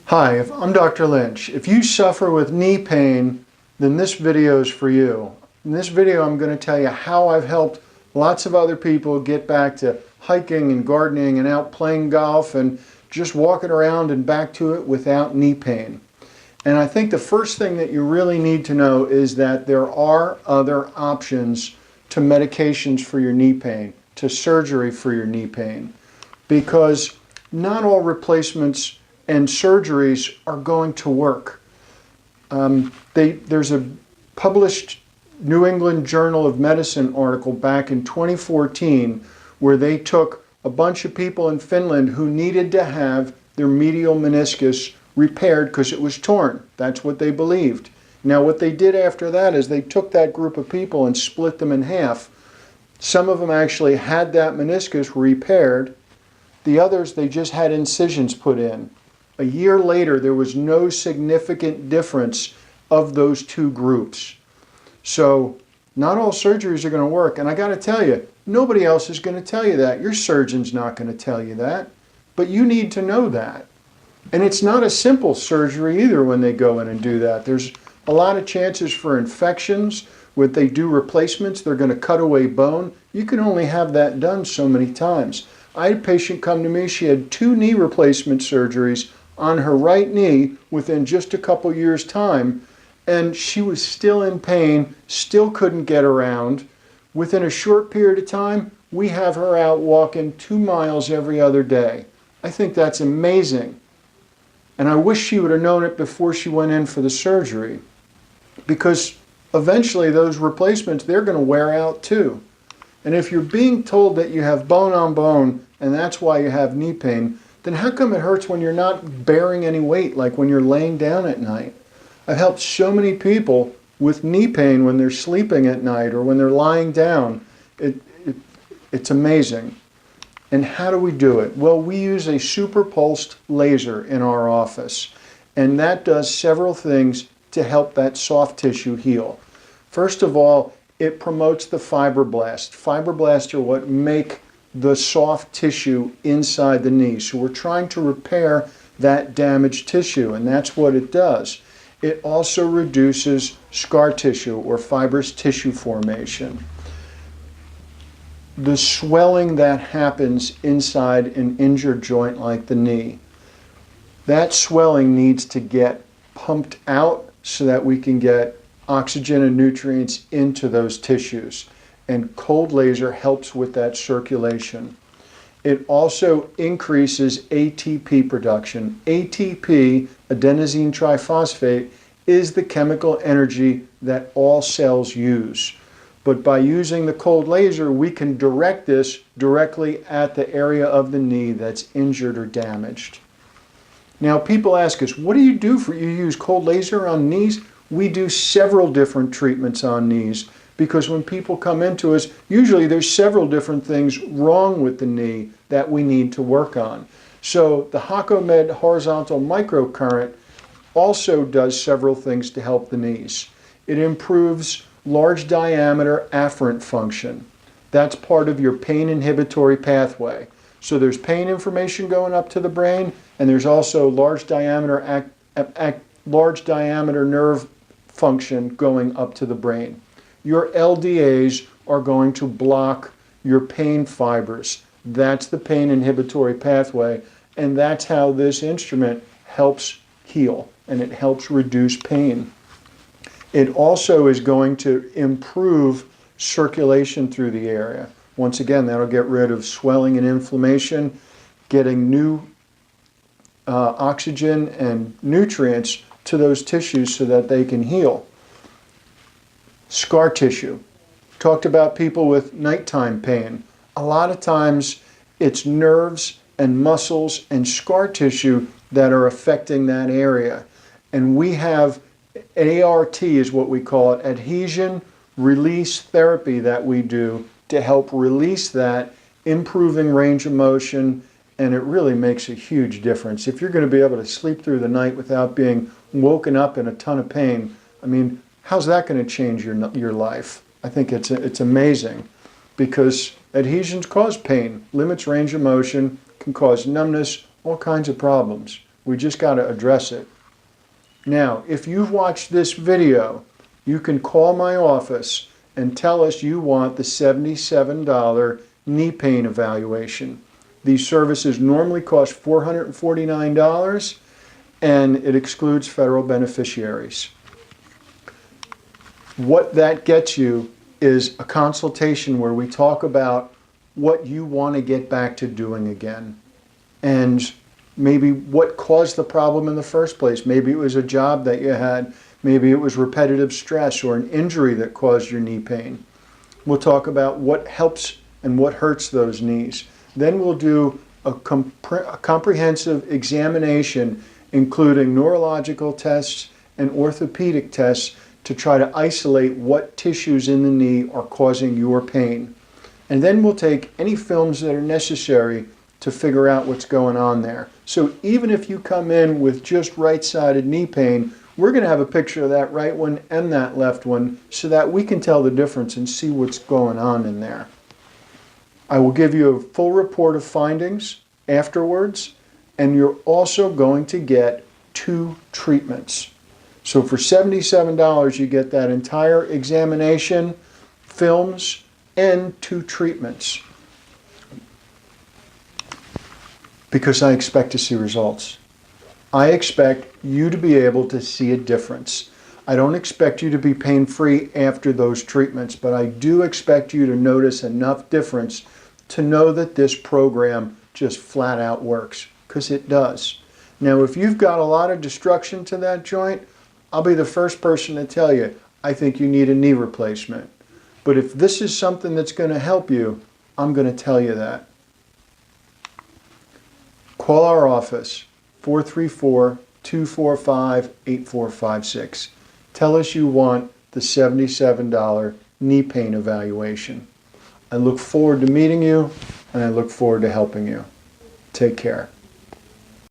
Hi, I'm Dr. Lynch. If you suffer with knee pain, then this video is for you. In this video, I'm going to tell you how I've helped lots of other people get back to hiking and gardening and out playing golf and just walking around and back to it without knee pain. And I think the first thing that you really need to know is that there are other options to medications for your knee pain, to surgery for your knee pain, because not all replacements and surgeries are going to work. There's a published New England Journal of Medicine article back in 2014 where they took a bunch of people in Finland who needed to have their medial meniscus repaired because it was torn. That's what they believed. Now what they did after that is they took that group of people and split them in half. Some of them actually had that meniscus repaired. The others, they just had incisions put in. A year later, there was no significant difference of those two groups. So not all surgeries are going to work. And I got to tell you, nobody else is going to tell you that. Your surgeon's not going to tell you that. But you need to know that. And it's not a simple surgery either when they go in and do that. There's a lot of chances for infections. When they do replacements, they're going to cut away bone. You can only have that done so many times. I had a patient come to me, she had 2 knee replacement surgeries on her right knee within just a couple years' time, and she was still in pain, still couldn't get around. Within a short period of time, we have her out walking 2 miles every other day. I think that's amazing. And I wish she would have known it before she went in for the surgery, because eventually those replacements, they're going to wear out too. And if you're being told that you have bone on bone and that's why you have knee pain, then how come it hurts when you're not bearing any weight, like when you're laying down at night? I've helped so many people with knee pain when they're sleeping at night or when they're lying down. It's amazing. And how do we do it? Well, we use a SUPERPULSED laser in our office, and that does several things to help that soft tissue heal. First of all, it promotes the fibroblasts. Fibroblasts are what make the soft tissue inside the knee. So we're trying to repair that damaged tissue, and that's what it does. It also reduces scar tissue or fibrous tissue formation. The swelling that happens inside an injured joint like the knee, that swelling needs to get pumped out so that we can get oxygen and nutrients into those tissues. And cold laser helps with that circulation. It also increases ATP production. ATP, adenosine triphosphate, is the chemical energy that all cells use. But by using the cold laser, we can direct this directly at the area of the knee that's injured or damaged. Now people ask us, what do you do you use cold laser on knees? We do several different treatments on knees, because when people come into us, usually there's several different things wrong with the knee that we need to work on. So the HACOMed horizontal microcurrent also does several things to help the knees. It improves large diameter afferent function. That's part of your pain inhibitory pathway. So there's pain information going up to the brain, and there's also large diameter nerve function going up to the brain. Your LDAs are going to block your pain fibers. That's the pain inhibitory pathway, and that's how this instrument helps heal, and it helps reduce pain. It also is going to improve circulation through the area. Once again, that'll get rid of swelling and inflammation, getting new oxygen and nutrients to those tissues so that they can heal. Scar tissue. Talked about people with nighttime pain. A lot of times it's nerves and muscles and scar tissue that are affecting that area. And we have ART is what we call it, adhesion release therapy, that we do to help release that, improving range of motion, and it really makes a huge difference. If you're going to be able to sleep through the night without being woken up in a ton of pain, I mean, how's that going to change your life? I think it's amazing, because adhesions cause pain, limits range of motion, can cause numbness, all kinds of problems. We just got to address it. Now, if you've watched this video, you can call my office and tell us you want the $77 knee pain evaluation. These services normally cost $449 and it excludes federal beneficiaries. What that gets you is a consultation where we talk about what you want to get back to doing again and maybe what caused the problem in the first place. Maybe it was a job that you had, maybe it was repetitive stress or an injury that caused your knee pain. We'll talk about what helps and what hurts those knees. Then we'll do a comprehensive examination including neurological tests and orthopedic tests to try to isolate what tissues in the knee are causing your pain. And then we'll take any films that are necessary to figure out what's going on there. So even if you come in with just right-sided knee pain, we're going to have a picture of that right one and that left one so that we can tell the difference and see what's going on in there. I will give you a full report of findings afterwards, and you're also going to get 2 treatments. So for $77, you get that entire examination, films, and 2 treatments. Because I expect to see results. I expect you to be able to see a difference. I don't expect you to be pain-free after those treatments, but I do expect you to notice enough difference to know that this program just flat out works, because it does. Now, if you've got a lot of destruction to that joint, I'll be the first person to tell you, I think you need a knee replacement. But if this is something that's going to help you, I'm going to tell you that. Call our office, 434-245-8456. Tell us you want the $77 knee pain evaluation. I look forward to meeting you, and I look forward to helping you. Take care.